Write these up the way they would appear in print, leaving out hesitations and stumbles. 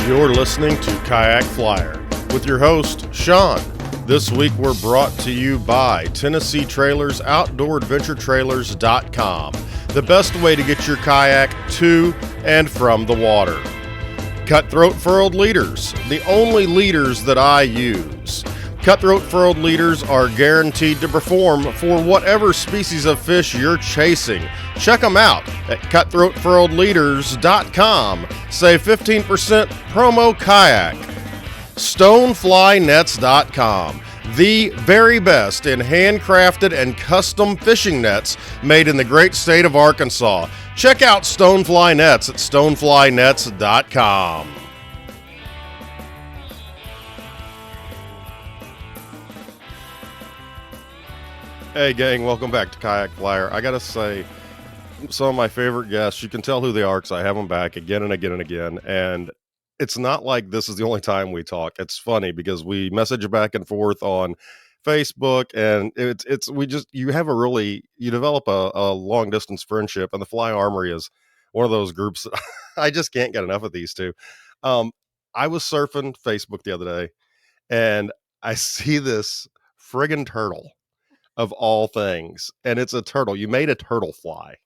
You're listening to Kayak Flyer with your host, Sean. This week we're brought to you by Tennessee Trailers, OutdoorAdventureTrailers.com, the best way to get your kayak to and from the water. Cutthroat Furled Leaders, the only leaders that I use. Cutthroat Furled Leaders are guaranteed to perform for whatever species of fish you're chasing. Check them out at cutthroatfurledleaders.com. Save 15% promo kayak. Stoneflynets.com, the very best in handcrafted and custom fishing nets made in the great state of Arkansas. Check out Stonefly Nets at stoneflynets.com. Hey gang, welcome back to Kayak Flyer. I gotta say, some of my favorite guests, you can tell who they are because I have them back again and again and again. And it's not like this is the only time we talk. It's funny because we message back and forth on Facebook, and you develop a long distance friendship. And the Fly Armory is one of those groups that I just can't get enough of these two. I was surfing Facebook the other day, and I see this friggin' turtle of all things, and it's a turtle. You made a turtle fly.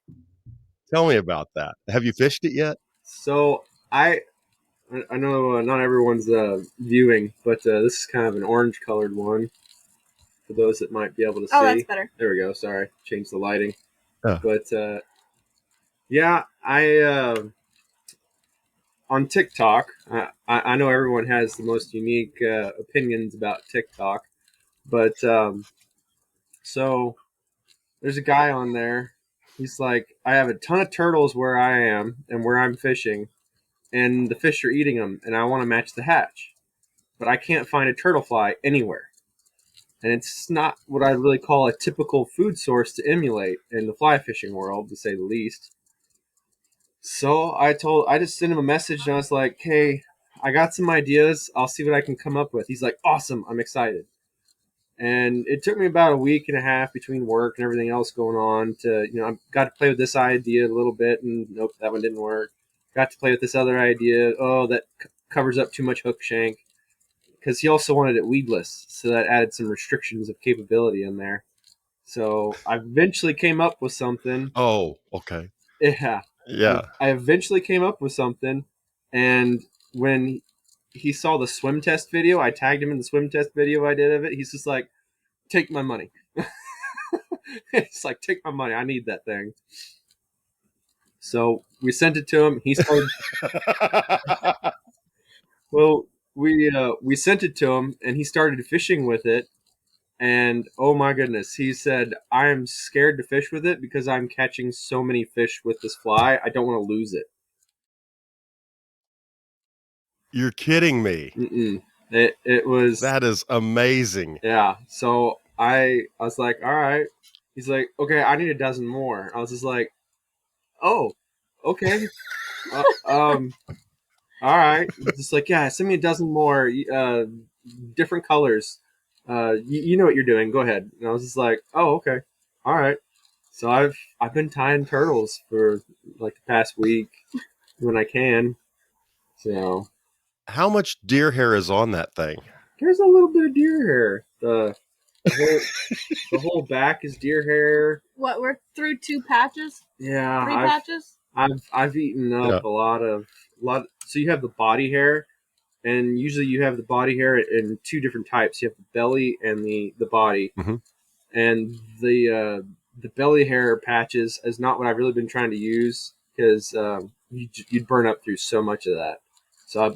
Tell me about that. Have you fished it yet? So I know not everyone's viewing, but this is kind of an orange colored one for those that might be able to see. Oh, that's better. There we go. Sorry, changed the lighting. Oh. But yeah, I on TikTok. I know everyone has the most unique opinions about TikTok, but so there's a guy on there. He's like, I have a ton of turtles where I am and where I'm fishing, and the fish are eating them, and I want to match the hatch, but I can't find a turtle fly anywhere. And it's not what I really call a typical food source to emulate in the fly fishing world, to say the least. So I just sent him a message, and I was like, hey, I got some ideas. I'll see what I can come up with. He's like, awesome, I'm excited. And it took me about a week and a half between work and everything else going on to, I got to play with this idea a little bit, and nope, that one didn't work. Got to play with this other idea. Oh, that covers up too much hook shank. Because he also wanted it weedless, so that added some restrictions of capability in there. So I eventually came up with something. Oh, okay. Yeah. I eventually came up with something, and when he saw the swim test video, I tagged him in the swim test video I did of it. He's just like, take my money. It's like, take my money. I need that thing. So we sent it to him. He started. Well, we sent it to him, and he started fishing with it. And oh my goodness, he said, I am scared to fish with it because I'm catching so many fish with this fly. I don't want to lose it. You're kidding me. Mm-mm. It was. That is amazing. Yeah. So I was like, all right. He's like, okay, I need a dozen more. I was just like, oh, okay. All right. Just like, yeah, send me a dozen more, different colors. You know what you're doing. Go ahead. And I was just like, oh, okay. All right. So I've been tying turtles for like the past week when I can. So how much deer hair is on that thing? There's a little bit of deer hair. The whole back is deer hair. What, we're through 2 patches? Yeah. 3 patches? I've eaten up a lot. So you have the body hair, and usually you have the body hair in 2 different types. You have the belly and the body. Mm-hmm. And the belly hair patches is not what I've really been trying to use, because you'd burn up through so much of that. So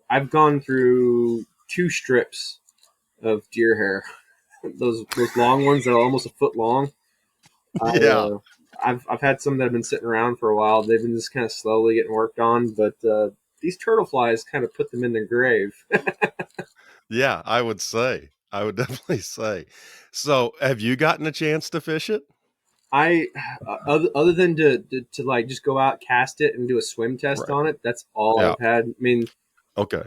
I've gone through 2 strips of deer hair, those long ones that are almost a foot long. I've had some that have been sitting around for a while. They've been just kind of slowly getting worked on, but these turtle flies kind of put them in their grave. Yeah, I would definitely say. So, have you gotten a chance to fish it? I other than to like just go out, cast it, and do a swim test on it. That's all I've had. I mean, okay.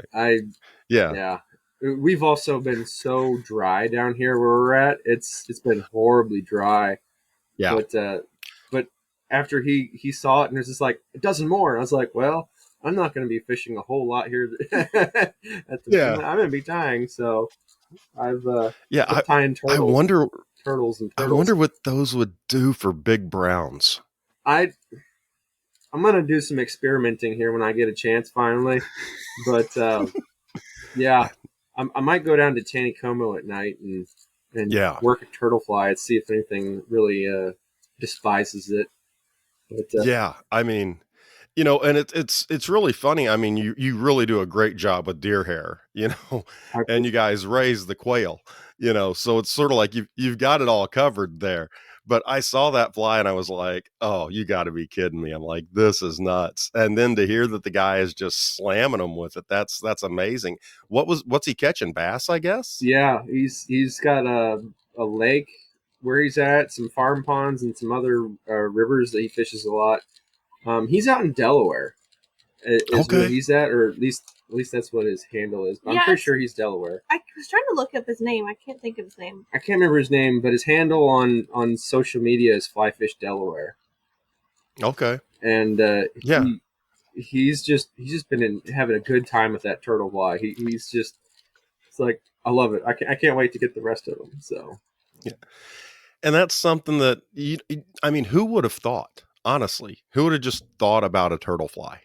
Yeah. We've also been so dry down here where we're at. It's been horribly dry. Yeah. But after he saw it, and there's just like a dozen more, and I was like, well, I'm not going to be fishing a whole lot here at the Yeah. moment. I'm going to be tying, so I've Yeah. been tying I wonder, turtles and I turtles. wonder what those would do for big browns. I I'm going to do some experimenting here when I get a chance finally, but yeah, I might go down to Taneycomo at night and Yeah. work a turtle fly and see if anything really despises it. But Yeah. I mean, and it's really funny. I mean, you really do a great job with deer hair, I and you guys raise the quail, so it's sort of like you've got it all covered there. But I saw that fly and I was like, oh, you got to be kidding me. I'm like, this is nuts. And then to hear that the guy is just slamming them with it, that's amazing. What's he catching? Bass, I guess. yeah, he's got a lake where he's at, some farm ponds, and some other rivers that he fishes a lot. He's out in Delaware, is where Okay. he's at, or at least that's what his handle is. But I'm pretty sure he's Delaware. I was trying to look up his name. I can't think of his name. I can't remember his name, but his handle on social media is Flyfish Delaware, Okay. and Yeah. he's just been having a good time with that turtle fly. He's just it's like I love it. I can't wait to get the rest of them. So Yeah. And that's something that I mean, who would have thought? Honestly, who would have just thought about a turtle fly?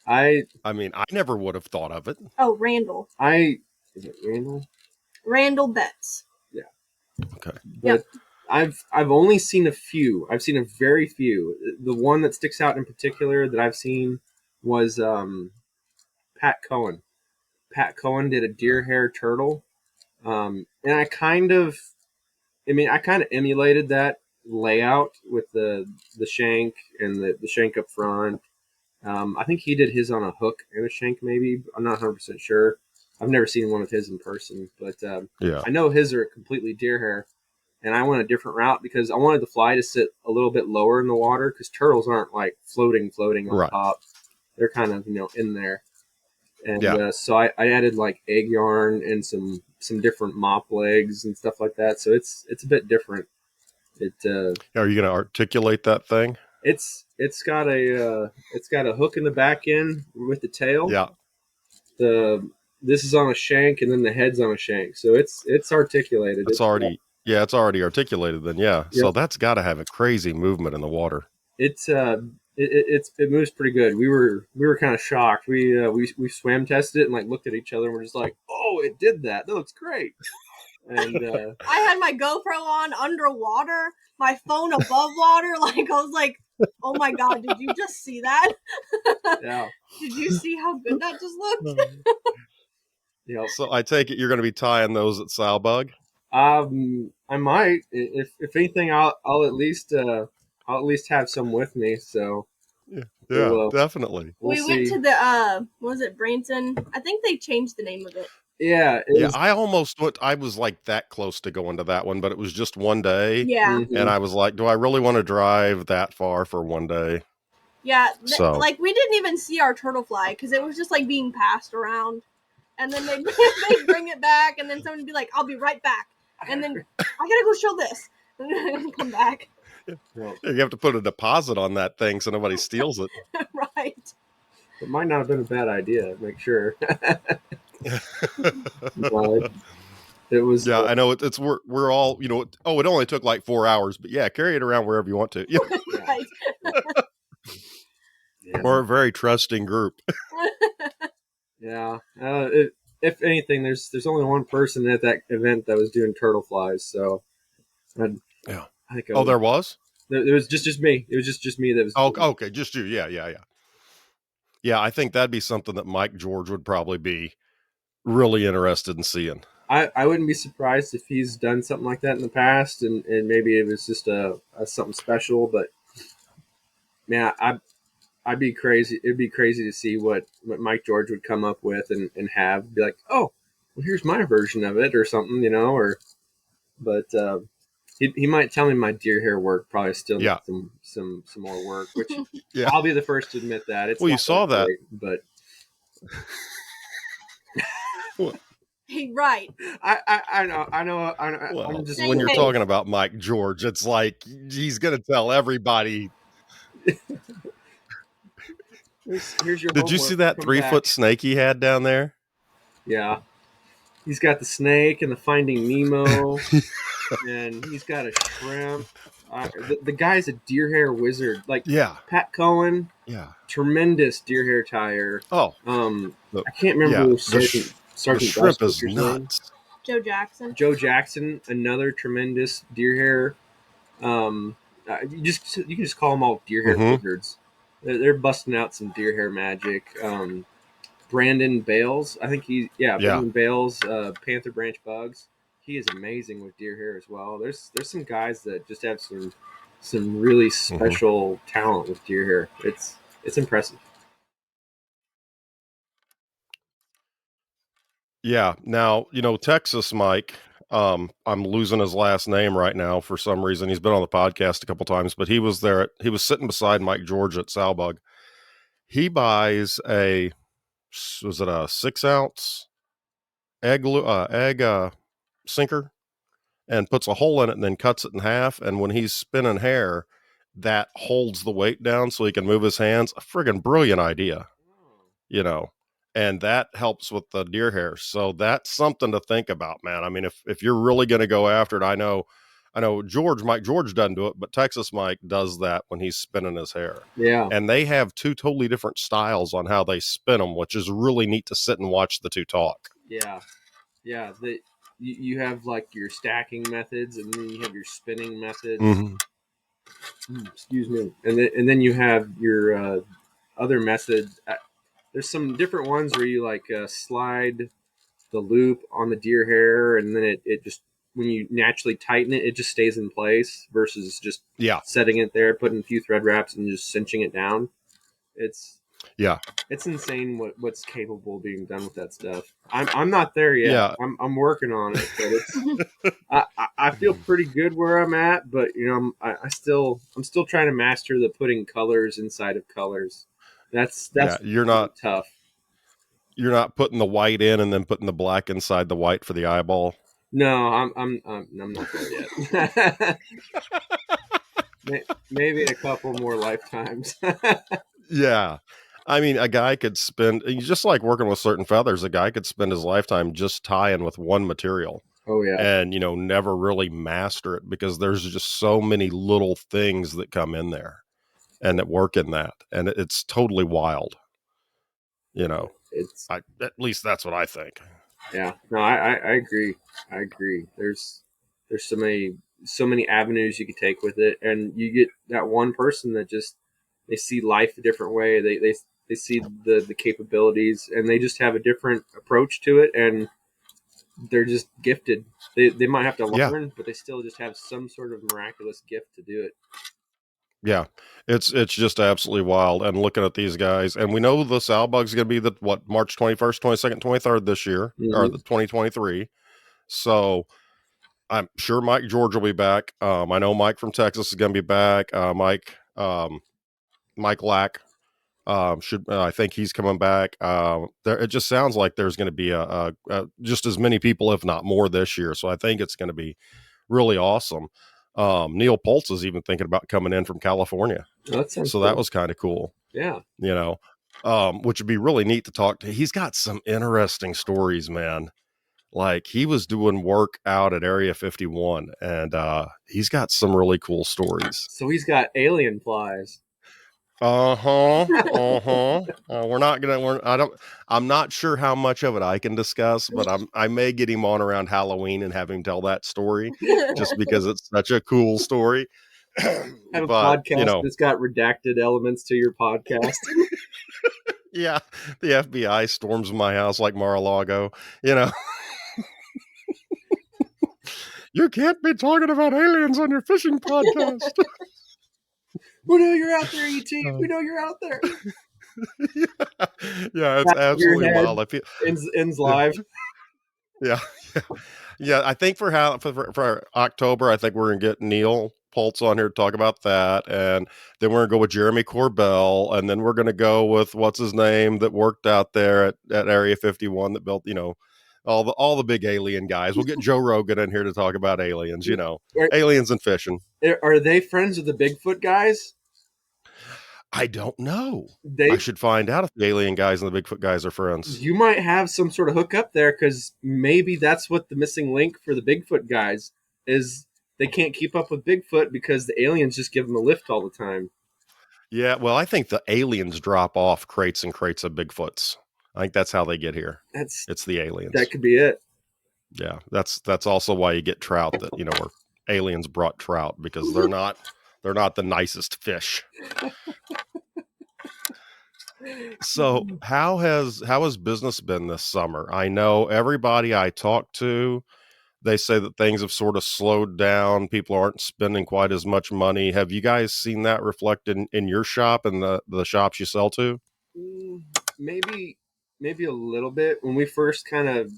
I I mean, I never would have thought of it. Oh, Randall. is it Randall? Randall Betts. Okay. But I've only seen a few. I've seen a very few. The one that sticks out in particular that I've seen was Pat Cohen. Pat Cohen did a deer hair turtle, and I kind of emulated that layout with the shank and the shank up front. I think he did his on a hook and a shank, maybe. I'm not 100% sure. I've never seen one of his in person, but Yeah. I know his are completely deer hair. And I went a different route because I wanted the fly to sit a little bit lower in the water because turtles aren't like floating on Right. top. They're kind of in there. And Yeah. so I added like egg yarn and some different mop legs and stuff like that. So it's a bit different. It Are you going to articulate that thing? it's got a hook in the back end with the tail. Yeah. This is on a shank and then the head's on a shank. So it's articulated. It's already it's already articulated then. Yeah. Yep. So that's got to have a crazy movement in the water. It moves pretty good. We were kind of shocked. We swam tested it and like looked at each other and we're just like, oh, it did that. That looks great. And I had my GoPro on underwater, my phone above water. Like I was like, oh my god, did you just see that? yeah, Did you see how good that just looked? yeah. So I take it you're going to be tying those at Salbug? I might. If anything, I'll at least have some with me. So Yeah, we'll definitely. We see. went to the was it Branson? I think they changed the name of it. Yeah, Yeah, I almost went. I was like that close to going to that one, but it was just one day, Yeah. and I was like, "Do I really want to drive that far for one day?" Yeah, So like we didn't even see our turtle fly because it was just like being passed around, and then they bring it back, and then someone would be like, "I'll be right back," and then I gotta go show this, and then come back. Well, you have to put a deposit on that thing so nobody steals it. Right. it might not have been a bad idea. Make sure. But it was. Yeah, I know it's we're all it only took like 4 hours, but yeah, carry it around wherever you want to. Right. Yeah. We're a very trusting group. Yeah. If anything, there's only one person at that event that was doing turtle flies. So, Yeah. I think. Oh, there was. There was just me. It was just me that was. Oh, okay, just you. Yeah. Yeah, I think that'd be something that Mike George would probably be really interested in seeing. I wouldn't be surprised if he's done something like that in the past, and maybe it was just a something special. But man, I'd be crazy. It'd be crazy to see what Mike George would come up with and be like, oh, well, here's my version of it or something, but he might tell me my deer hair work probably still needs some more work, which Yeah. I'll be the first to admit that. It's Well, you not saw that. great, but Right. I know. Well, I'm just when you're Hey. talking about Mike George, it's like he's going to tell everybody. Here's your Did you see homework. that Come 3-foot back. snake he had down there? Yeah. He's got the snake and the Finding Nemo, and he's got a shrimp. The guy's a deer hair wizard. Like Yeah. Pat Cohen, Yeah. tremendous deer hair tire. Oh, I can't remember yeah. Sergeant The shrimp is Busters' name. nuts. Joe Jackson. Joe Jackson, another tremendous deer hair. You can just call them all deer hair Mhm. wizards. They're busting out some deer hair magic. Brandon Bales, I think Yeah. Brandon Bales, Panther Branch Bugs. He is amazing with deer hair as well. There's some guys that just have some really special talent with deer hair. It's impressive. Yeah. Now, Texas Mike, I'm losing his last name right now for some reason. He's been on the podcast a couple times, but he was sitting beside Mike George at Salbug. He buys was it a 6-ounce egg sinker and puts a hole in it and then cuts it in half. And when he's spinning hair, that holds the weight down so he can move his hands. A friggin' brilliant idea, you know, and that helps with the deer hair. So that's something to think about, man. I mean, if you're really going to go after it, I know Mike George doesn't do it, but Texas Mike does that when he's spinning his hair. Yeah. And they have two totally different styles on how they spin them, which is really neat to sit and watch the two talk. Yeah. Yeah. You have like your stacking methods, and then you have your spinning methods. Excuse me. And then you have your other methods. There's some different ones where you like slide the loop on the deer hair, and then it just, when you naturally tighten it, it just stays in place versus just setting it there, putting a few thread wraps and just cinching it down. It's insane what's capable of being done with that stuff. I'm not there yet. Yeah. I'm working on it, but it's I feel pretty good where I'm at, but I'm still trying to master the putting colors inside of colors. That's you're not tough. You're not putting the white in and then putting the black inside the white for the eyeball. No, I'm not there yet. Maybe a couple more lifetimes. Yeah. I mean, a guy could spend, just like working with certain feathers, a guy could spend his lifetime just tying with one material. Oh, yeah. And, never really master it because there's just so many little things that come in there and that work in that. And it's totally wild. At least that's what I think. Yeah, no, I agree. I agree. There's so many avenues you could take with it, and you get that one person that just, they see life a different way. They see the capabilities, and they just have a different approach to it, and they're just gifted. They might have to learn, but they still just have some sort of miraculous gift to do it. Yeah, it's just absolutely wild. And looking at these guys, and we know the Salbug's going to be March 21st, 22nd, 23rd this year, or the 2023. So I'm sure Mike George will be back. I know Mike from Texas is going to be back. Mike Lack I think he's coming back. It just sounds like there's going to be a just as many people, if not more, this year. So I think it's going to be really awesome. Neil Poltz is even thinking about coming in from California. So that was kind of cool. Yeah. Which would be really neat to talk to. He's got some interesting stories, man. Like he was doing work out at Area 51 and he's got some really cool stories. So he's got alien flies. I'm not sure how much of it I can discuss, but I may get him on around Halloween and have him tell that story just because it's such a cool story. Have a podcast that's got redacted elements to your podcast. Yeah. The FBI storms my house like Mar-a-Lago, You can't be talking about aliens on your fishing podcast. We know you're out there, E.T. We know you're out there. Yeah, it's absolutely wild. I feel ends live. Yeah. I think for October, I think we're gonna get Neil Poltz on here to talk about that, and then we're gonna go with Jeremy Corbell, and then we're gonna go with what's his name that worked out there at Area 51 that built all the big alien guys. We'll get Joe Rogan in here to talk about aliens. Aliens and fishing. Are they friends with the Bigfoot guys? I don't know. They I should find out if the alien guys and the Bigfoot guys are friends. You might have some sort of hookup there because maybe that's what the missing link for the Bigfoot guys is. They can't keep up with Bigfoot because the aliens just give them a lift all the time. Yeah, well, I think the aliens drop off crates and crates of Bigfoots. I think that's how they get here. It's the aliens. That could be it. Yeah, that's also why you get trout that, or aliens brought trout, because they're not the nicest fish. So how has business been this summer? I know everybody I talk to, they say that things have sort of slowed down. People aren't spending quite as much money. Have you guys seen that reflected in your shop and the shops you sell to? Maybe a little bit. When we first kind of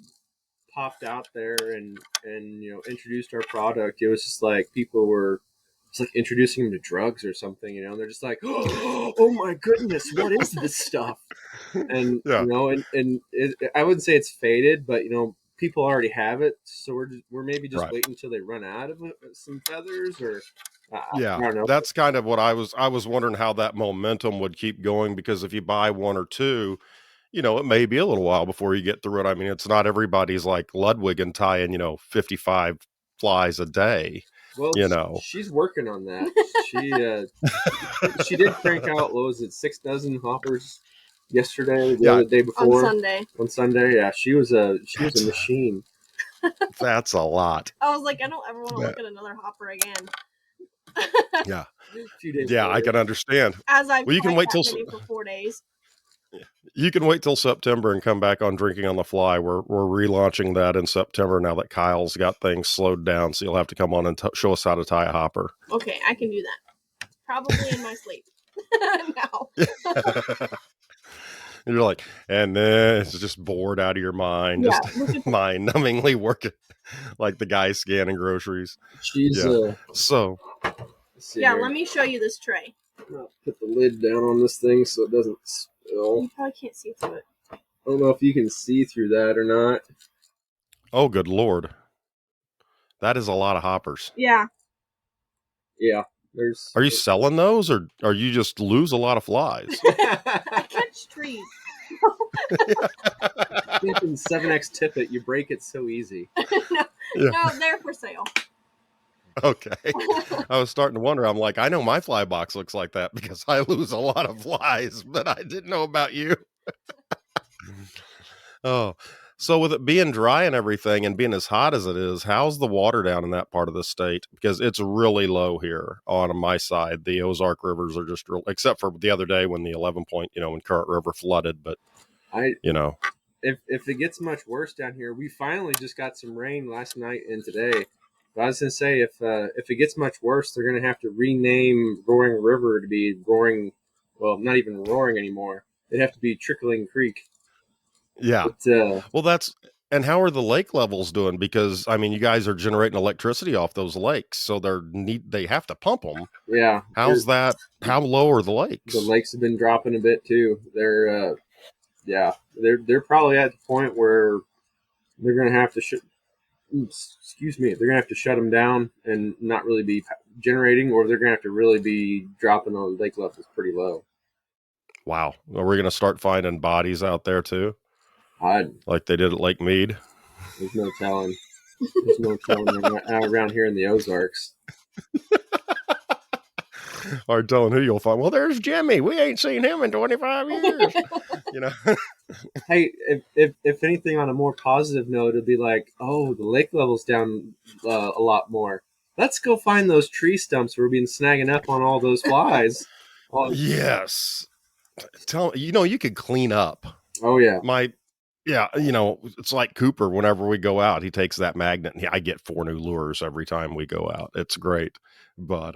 popped out there and introduced our product, it was just like people were it's like introducing them to drugs or something, they're just like, oh my goodness, what is this stuff? And Yeah. I wouldn't say it's faded, but people already have it, so we're maybe just Right. waiting until they run out of some feathers, or Yeah, I don't know. that's kind of what I was wondering, how that momentum would keep going, because if you buy one or two, it may be a little while before you get through it. I mean, it's not everybody's like Ludwig and tying, 55 flies a day, Well, she's working on that. She did crank out, what was it, 6 dozen hoppers yesterday, the other day before on Sunday. Yeah, she was a machine. That's a lot. I was like, I don't ever want to look at another hopper again. Yeah. A few days Yeah, later. I can understand. As I you can wait till for 4 days. You can wait till September and come back on Drinking on the Fly. We're relaunching that in September now that Kyle's got things slowed down, so you'll have to come on and show us how to tie a hopper. Okay, I can do that. Probably in my sleep. No. You're like, and then it's just bored out of your mind, just mind-numbingly working like the guy scanning groceries. She's so. Yeah, let me show you this tray. I'll put the lid down on this thing so it doesn't spill. You probably can't see through it. I don't know if you can see through that or not. Oh, good Lord. That is a lot of hoppers. Yeah. Yeah. Are you selling those, or you just lose a lot of flies? I catch trees. Flipping 7X tippet, you break it so easy. No, they're for sale. Okay. I was starting to wonder. I'm like, I know my fly box looks like that because I lose a lot of flies, but I didn't know about you. Oh, so with it being dry and everything and being as hot as it is, how's the water down in that part of the state? Because it's really low here on my side. The Ozark rivers are just real, except for the other day when the 11 point, when Current River flooded. But, if it gets much worse down here, we finally just got some rain last night and today. But I was going to say, if it gets much worse, they're going to have to rename Roaring River to be Roaring, well, not even Roaring anymore. It'd have to be Trickling Creek. Yeah. But, and how are the lake levels doing? Because, I mean, you guys are generating electricity off those lakes, so they have to pump them. Yeah. How's that? How low are the lakes? The lakes have been dropping a bit too. They're probably at the point where they're going to have to they're going to have to shut them down and not really be generating, or they're going to have to really be dropping the lake levels pretty low. Wow. Are we going to start finding bodies out there too? Like they did at Lake Mead? There's no telling. There's no telling around here in the Ozarks. Or telling who you'll find. Well, there's Jimmy. We ain't seen him in 25 years. Hey, if anything, on a more positive note, it'd be like, oh, the lake level's down a lot more. Let's go find those tree stumps where we've been snagging up on all those flies. Yes. You could clean up. Oh, yeah. It's like Cooper. Whenever we go out, he takes that magnet and I get 4 new lures every time we go out. It's great. But,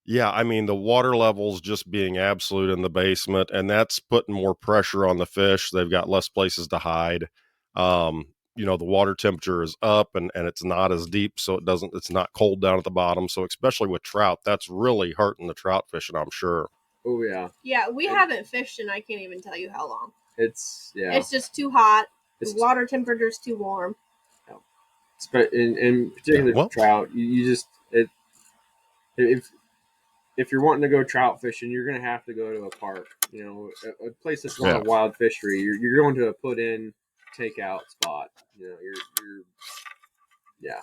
yeah, I mean, the water levels just being absolute in the basement, and that's putting more pressure on the fish. They've got less places to hide. The water temperature is up and it's not as deep, so it's not cold down at the bottom. So especially with trout, that's really hurting the trout fishing, I'm sure. Oh, yeah. Yeah, we haven't fished and I can't even tell you how long. It's just too hot. The water temperature's too warm. In particular, trout, you just if if you're wanting to go trout fishing, you're going to have to go to a park. A place that's not Yeah. a wild fishery. You're going to a put in takeout spot. You're yeah.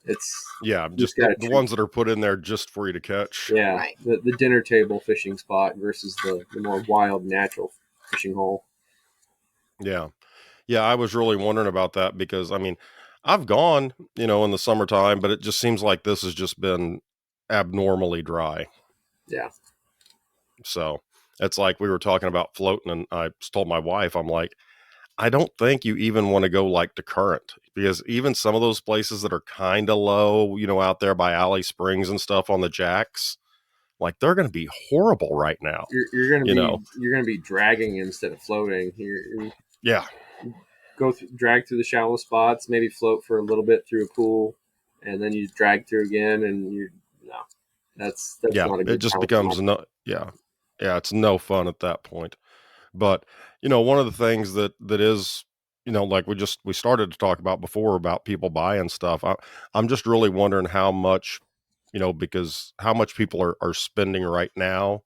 It's Yeah, just just got to the treat. ones that are put in there just for you to catch. Yeah, Right. the dinner table fishing spot versus the more wild natural fishing hole. Yeah. Yeah, I was really wondering about that because, I mean, I've gone, in the summertime, but it just seems like this has just been abnormally dry. Yeah. So it's like we were talking about floating, and I told my wife, I'm like, I don't think you even want to go like to Current, because even some of those places that are kind of low, out there by Alley Springs and stuff on the jacks, like they're going to be horrible right now, You're gonna be dragging instead of floating. You Yeah. drag through the shallow spots, maybe float for a little bit through a pool, and then you drag through again, and no, that's Yeah. not a It good just challenge at becomes all. no, yeah. Yeah. It's no fun at that point. But, one of the things that is, like we started to talk about before about people buying stuff. I'm just really wondering how much, because how much people are spending right now.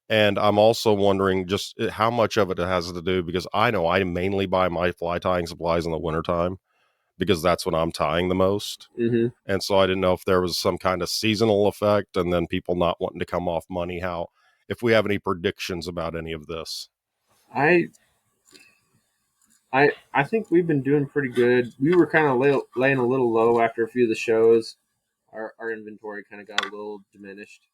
And I'm also wondering just how much of it has to do, because I know I mainly buy my fly tying supplies in the wintertime because that's when I'm tying the most. Mm-hmm. And so I didn't know if there was some kind of seasonal effect and then people not wanting to come off money. If we have any predictions about any of this. I I think we've been doing pretty good. We were kind of laying a little low after a few of the shows. Our inventory kind of got a little diminished,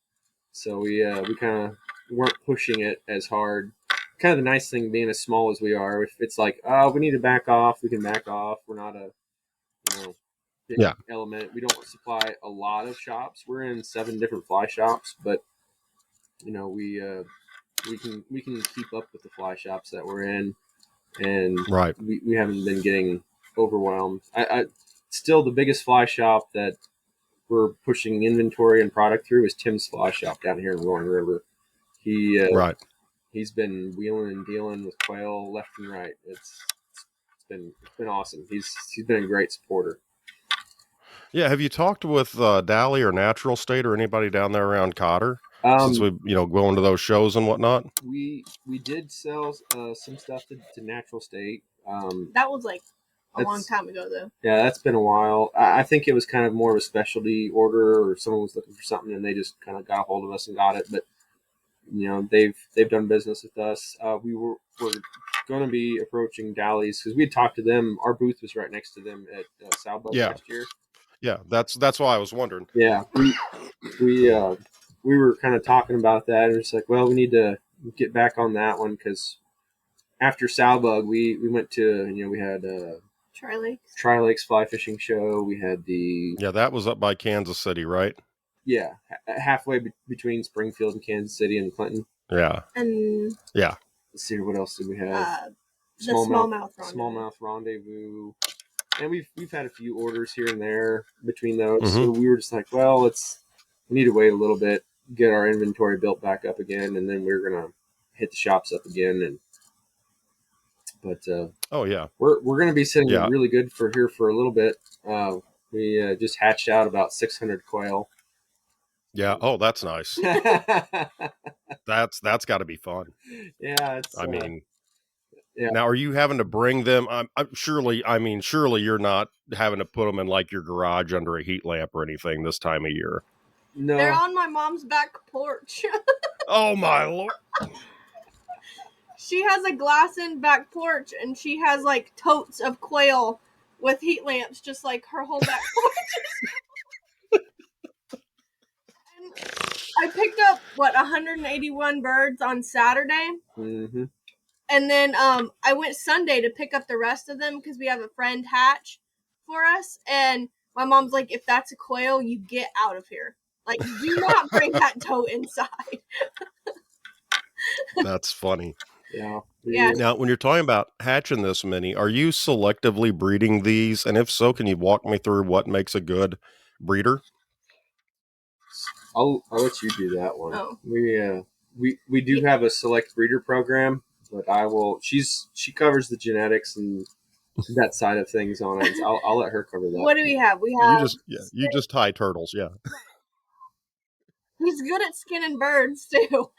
so we kind of weren't pushing it as hard. Kind of the nice thing being as small as we are, if it's like, oh, we need to back off, we can back off. We're not a big Yeah. element. We don't supply a lot of shops. We're in 7 different fly shops, but we can keep up with the fly shops that we're in, and Right. we haven't been getting overwhelmed. I still the biggest fly shop that we're pushing inventory and product through is Tim's Fly Shop down here in Roaring River. He Right. he's been wheeling and dealing with quail left and right. It's been awesome. He's been a great supporter. Yeah. Have you talked with Dally or Natural State or anybody down there around Cotter since Um, we, going to those shows and whatnot? we did sell some stuff to Natural State. That was like a long That's time ago, though. Yeah, that's been a while. I think it was kind of more of a specialty order, or someone was looking for something and they just kind of got a hold of us and got it. But they've done business with us. We're going to be approaching Dally's because we had talked to them. Our booth was right next to them at Salbug Yeah. last year. Yeah. That's why I was wondering. Yeah, we were kind of talking about that, and it's like, well, we need to get back on that one because after Salbug, we went to we had Tri Lakes Fly Fishing Show. We had the Yeah. That was up by Kansas City, right? halfway between Springfield and Kansas City and Clinton. Yeah. And Yeah. Let's see, what else did we have? the smallmouth rendezvous. Smallmouth rendezvous, and we've had a few orders here and there between those. Mhm. So we were just like, well, we need to wait a little bit, get our inventory built back up again, and then we're gonna hit the shops up again. But Oh, yeah. we're gonna be sitting Yeah. really good for here for a little bit. We just hatched out about 600 quail. Yeah. Oh, that's nice. yeah, That's got to be fun. it's. I mean, yeah. now are you having to bring them? Surely you're not having to put them in like your garage under a heat lamp or anything this time of year. No, They're on my mom's back porch. Oh my Lord. She has a glass-in back porch, and she has like totes of quail with heat lamps, just like her whole back porch. And I picked up 181 birds on Saturday, mm-hmm. and then I went Sunday to pick up the rest of them because we have a friend hatch for us. And my mom's like, "If that's a quail, you get out of here. Like, do not bring that tote inside." That's funny. Yeah. Now, when you're talking about hatching this many, are you selectively breeding these? And if so, can you walk me through what makes a good breeder? I'll let you do that one. Oh. We do have a select breeder program, but she covers the genetics and that side of things on it. So I'll let her cover that. What do we have? We have You just tie turtles, yeah. He's good at skinning birds too.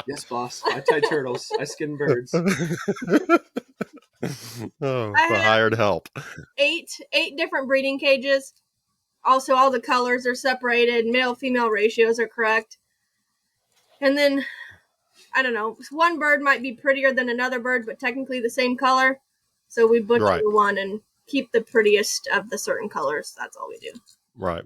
Yes, boss. I tie turtles. I skin birds. Oh, I the have hired help. eight different breeding cages. Also, all the colors are separated. Male-female ratios are correct. And then, I don't know, one bird might be prettier than another bird, but technically the same color. So we butcher Right, one and keep the prettiest of the certain colors. That's all we do. right.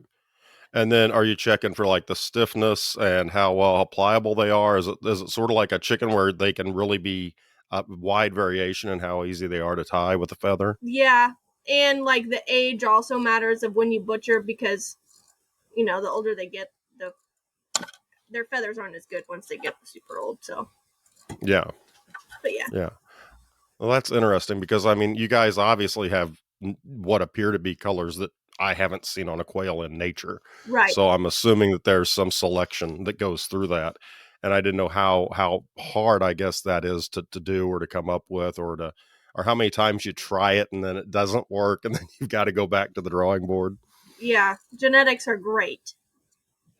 And then are you checking for like the stiffness and how pliable they are? Is it sort of like a chicken where they can really be a wide variation in how easy they are to tie with a feather? Yeah, and like the age also matters of when you butcher because, the older they get, their feathers aren't as good once they get super old. So, Yeah, but yeah. yeah. Well, that's interesting because I mean, you guys obviously have what appear to be colors that I haven't seen on a quail in nature. Right. So I'm assuming that there's some selection that goes through that. And I didn't know how hard I guess that is to do or to come up with or how many times you try it and then it doesn't work and then you've got to go back to the drawing board. Yeah, genetics are great.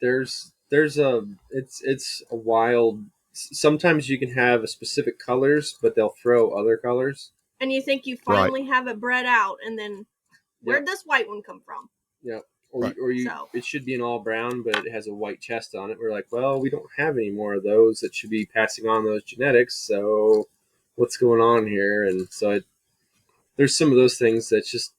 There's it's a wild. Sometimes you can have a specific colors, but they'll throw other colors. And you think you Right. finally have it bred out, and then where'd this white one come from? Yeah. Right. It should be an all brown, but it has a white chest on it. We're like, well, we don't have any more of those that should be passing on those genetics. So what's going on here? And so there's some of those things that's just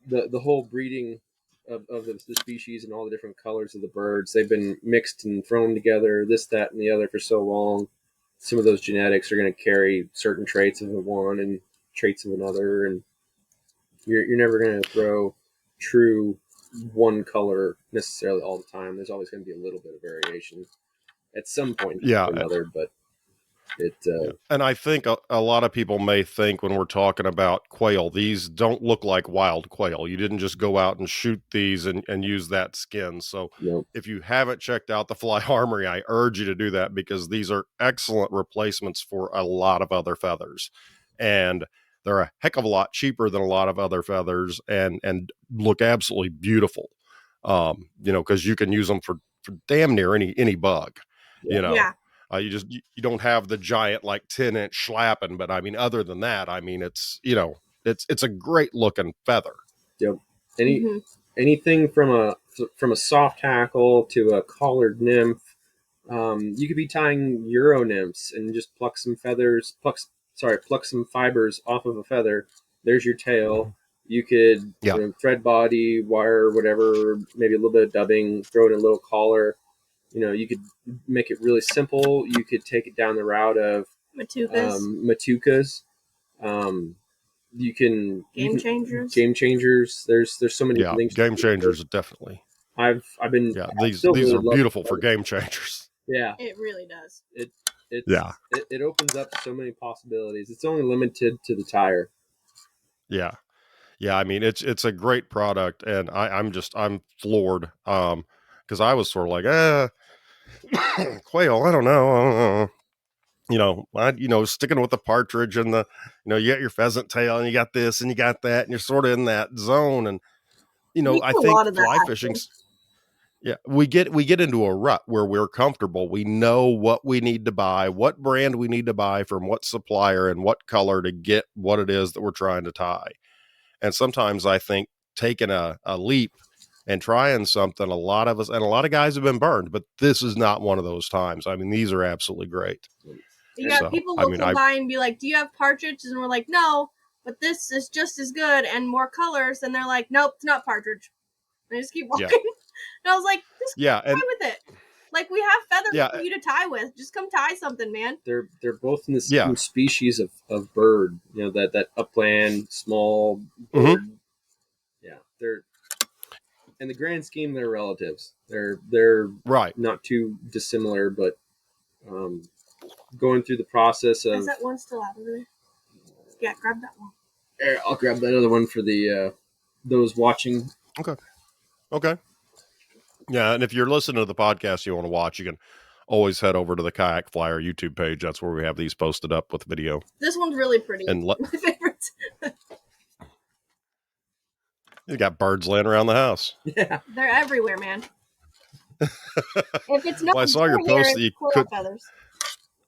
the whole breeding of the species and all the different colors of the birds. They've been mixed and thrown together, this, that, and the other for so long. Some of those genetics are going to carry certain traits of one and traits of another, and you're never going to throw true one color necessarily all the time. There's always going to be a little bit of variation at some point Yeah. or another, but Yeah. And I think a lot of people may think when we're talking about quail, these don't look like wild quail. You didn't just go out and shoot these and use that skin. So if you haven't checked out the Fly Armory, I urge you to do that because these are excellent replacements for a lot of other feathers. And they're a heck of a lot cheaper than a lot of other feathers and look absolutely beautiful. Because you can use them for damn near any bug, Yeah. You don't have the giant like 10-inch schlappen, but I mean, other than that, I mean, it's a great looking feather. Yep. Anything from a soft hackle to a collared nymph. You could be tying Euro nymphs and just pluck some fibers off of a feather. There's your tail. You could thread body, wire, whatever, maybe a little bit of dubbing, throw in a little collar. You could make it really simple. You could take it down the route of matukas. You can game changers. Game changers. There's so many things. Game changers, definitely. I've been these are beautiful for game changers. Yeah, it really does. It opens up so many possibilities. It's only limited to the tire. Yeah. I mean, it's a great product, and I'm floored. Because I was sort of like, quail, I don't know. Sticking with the partridge and you got your pheasant tail and you got this and you got that, and you're sort of in that zone. And, I think fly fishing, we get into a rut where we're comfortable. We know what we need to buy, what brand we need to buy from what supplier and what color to get what it is that we're trying to tie. And sometimes I think taking a leap and trying something, a lot of us and a lot of guys have been burned, but this is not one of those times. I mean, these are absolutely great. People will come by and be like, do you have partridge? And we're like, no, but this is just as good and more colors. And they're like, nope, it's not partridge. And I just keep walking. And I was like, just tie with it. Like, we have feathers for you to tie with. Just come tie something, man. They're both in the same species of bird. That upland small bird. Yeah, they're in the grand scheme they're relatives. They're right, not too dissimilar, but going through the process of. Is that one still out over there? Yeah, grab that one. I'll grab that other one for the those watching. Okay. Yeah, and if you're listening to the podcast you want to watch, you can always head over to the Kayak Flyer YouTube page. That's where we have these posted up with video. This one's really pretty. And my favorite. You got birds laying around the house. Yeah, they're everywhere, man. If it's not Well, I saw deer your hair, post that it's you quail could. feathers.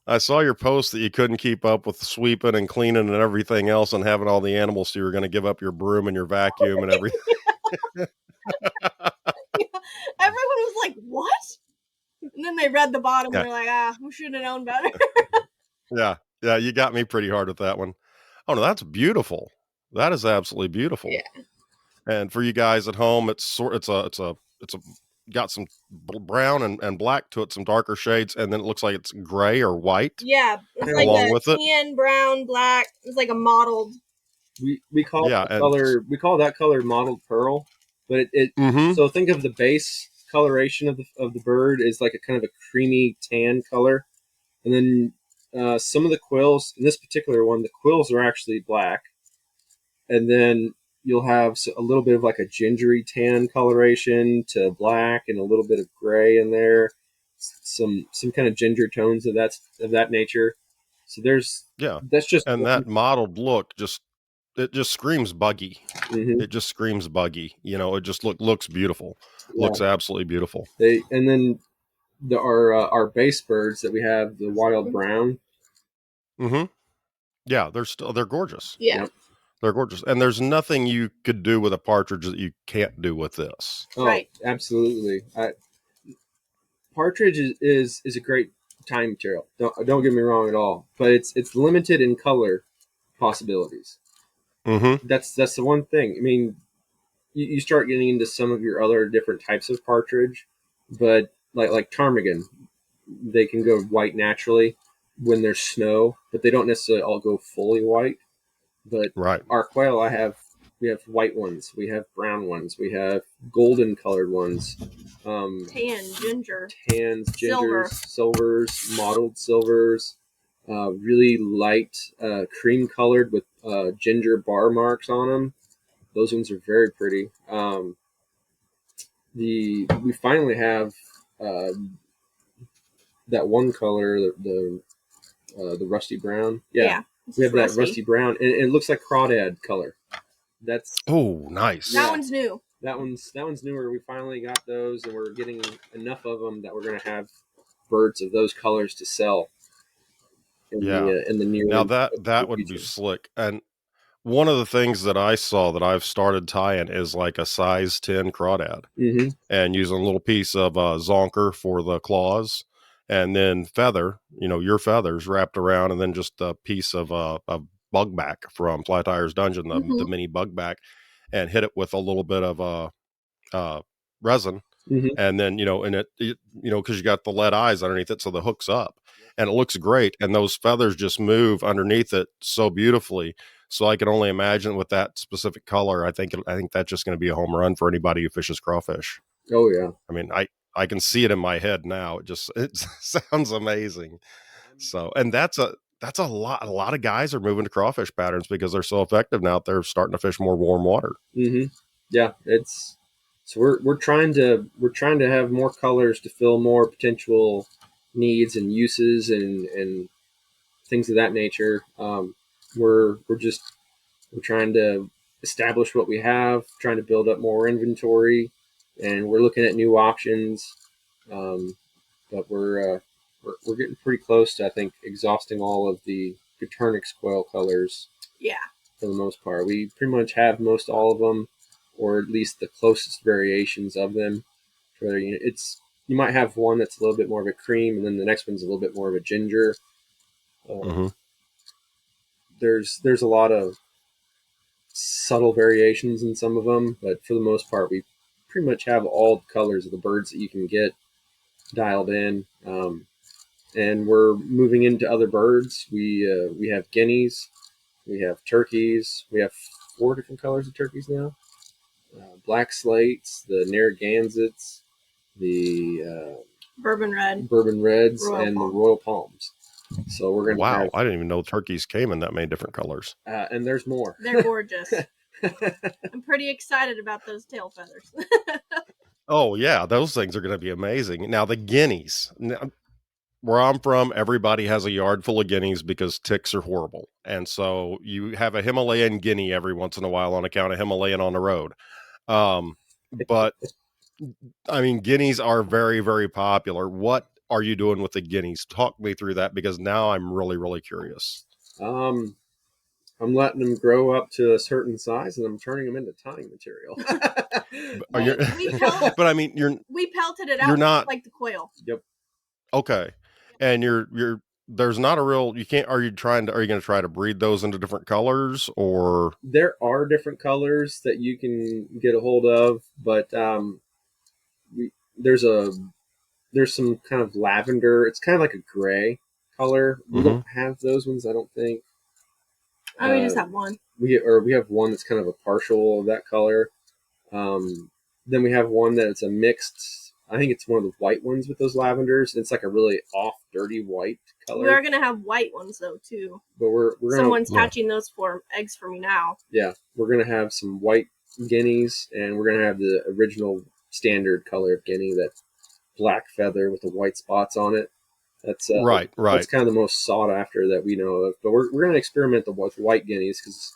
I saw your post that you couldn't keep up with sweeping and cleaning and everything else, and having all the animals. So you were going to give up your broom and your vacuum and everything. Everyone was like, "What?" And then they read the bottom and Yeah, they're like, "Ah, we should have known better." yeah, yeah. You got me pretty hard with that one. Oh no, that's beautiful. That is absolutely beautiful. Yeah. And for you guys at home, it's a got some brown and black to it, some darker shades, and then it looks like it's gray or white Yeah, it's like along a with it. tan, brown, black. It's like a mottled. We call Yeah, that and color mottled pearl, but it mm-hmm. so think of the base coloration of the bird is like a kind of a creamy tan color, and then some of the quills in this particular one, the quills are actually black, and then you'll have a little bit of like a gingery tan coloration to black and a little bit of gray in there, some kind of ginger tones of that nature. So Yeah, that's just and one. that mottled look just screams buggy. Mhm. It just screams buggy. It just looks beautiful. Yeah, Looks absolutely beautiful. and then our base birds that we have, the wild brown. Mm-hmm. Yeah, they're gorgeous. Yeah. Yep. They're gorgeous, and there's nothing you could do with a partridge that you can't do with this. Oh, Right. absolutely. Partridge is a great time material. Don't get me wrong at all, but it's limited in color possibilities. Mm-hmm. That's the one thing. I mean, you start getting into some of your other different types of partridge, but like ptarmigan, they can go white naturally when there's snow, but they don't necessarily all go fully white. But Right. our quail, we have white ones, we have brown ones, we have golden colored ones, Tan, ginger, tans, silver. gingers, silvers, mottled silvers, really light cream colored with ginger bar marks on them. Those ones are very pretty. We finally have uh, that one color, the rusty brown. Yeah, we have that rusty brown, and it looks like crawdad color. That's Oh, nice. That one's new. That one's newer. We finally got those, and we're getting enough of them that we're going to have birds of those colors to sell Yeah. in the near Now and that would be future. slick. And one of the things that I saw that I've started tying is like a size 10 crawdad, Mm-hmm. and using a little piece of zonker for the claws, and then your feathers wrapped around, and then just a piece of bug back from Flat Tire's Dungeon, the mini bug back, and hit it with a little bit of resin. Mm-hmm. And then, and because you got the lead eyes underneath it, so the hook's up, and it looks great. And those feathers just move underneath it so beautifully. So I can only imagine with that specific color, I think that's just going to be a home run for anybody who fishes crawfish. Oh yeah. I mean, I can see it in my head now. It sounds amazing. So, and that's a lot. A lot of guys are moving to crawfish patterns because they're so effective now. They're starting to fish more warm water. Mm-hmm. Yeah, it's so we're trying to have more colors to fill more potential needs and uses and things of that nature. We're trying to establish what we have, trying to build up more inventory, and we're looking at new options. But we're getting pretty close to, I think, exhausting all of the Coturnix quail colors. Yeah. For the most part, we pretty much have most all of them, or at least the closest variations of them. For you might have one that's a little bit more of a cream, and then the next one's a little bit more of a ginger. Mm-hmm. There's a lot of subtle variations in some of them, but for the most part, we pretty much have all the colors of the birds that you can get dialed in. And we're moving into other birds. We have guineas, we have turkeys, we have 4 different colors of turkeys now. Black slates, the Narragansetts, the Bourbon red, bourbon reds, Royal and palm. the royal palms. So we're going to Wow, have, I didn't even know turkeys came in that many different colors. and there's more. They're gorgeous. I'm pretty excited about those tail feathers. Oh yeah, those things are going to be amazing. Now the guineas. Now, where I'm from, everybody has a yard full of guineas because ticks are horrible, and so you have a Himalayan guinea every once in a while on account of Himalayan on the road. But I mean, guineas are very, very popular. What are you doing with the guineas? Talk me through that because now I'm really, really curious. Um, I'm letting them grow up to a certain size, and I'm turning them into tying material. But are you? We pelt But I mean, we pelted it you're out just not like the quail. Yep. okay, and you're there's not a real you can't. Are you going to try to breed those into different colors or? There are different colors that you can get a hold of, but we, there's a there's some kind of lavender. It's kind of like a gray color. We Mm-hmm. don't have those ones, I don't think. We just have one. We have one that's kind of a partial of that color. Then we have one that's a mixed. I think it's one of the white ones with those lavenders. It's like a really off, dirty white color. We are gonna have white ones though too. But we're gonna, someone's hatching those for eggs for me now. Yeah, we're gonna have some white guineas, and we're gonna have the original standard color of guinea, that black feather with the white spots on it. That's Right. That's kind of the most sought after that we know of. But we're gonna experiment with white guineas because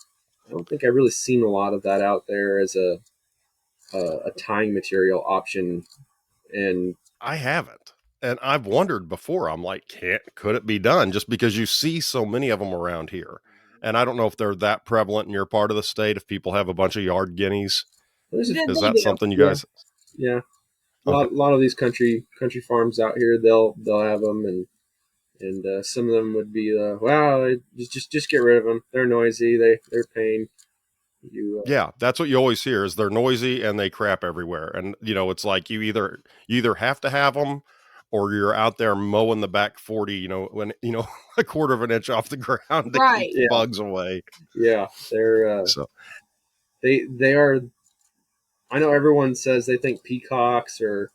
I don't think I've really seen a lot of that out there as a tying material option. And I haven't. And I've wondered before. I'm like, could it be done? Just because you see so many of them around here. And I don't know if they're that prevalent in your part of the state, if people have a bunch of yard guineas. there's a, Is that something you guys? yeah, Okay. a lot of these country farms out here, they'll have them, and some of them would be wow, just get rid of them. They're noisy. They're pain. Yeah, that's what you always hear is they're noisy and they crap everywhere. And it's like you either have to have them or you're out there mowing the back 40, when a quarter of an inch off the ground to keep Right. the bugs away. Yeah, they're So they are. I know everyone says they think peacocks or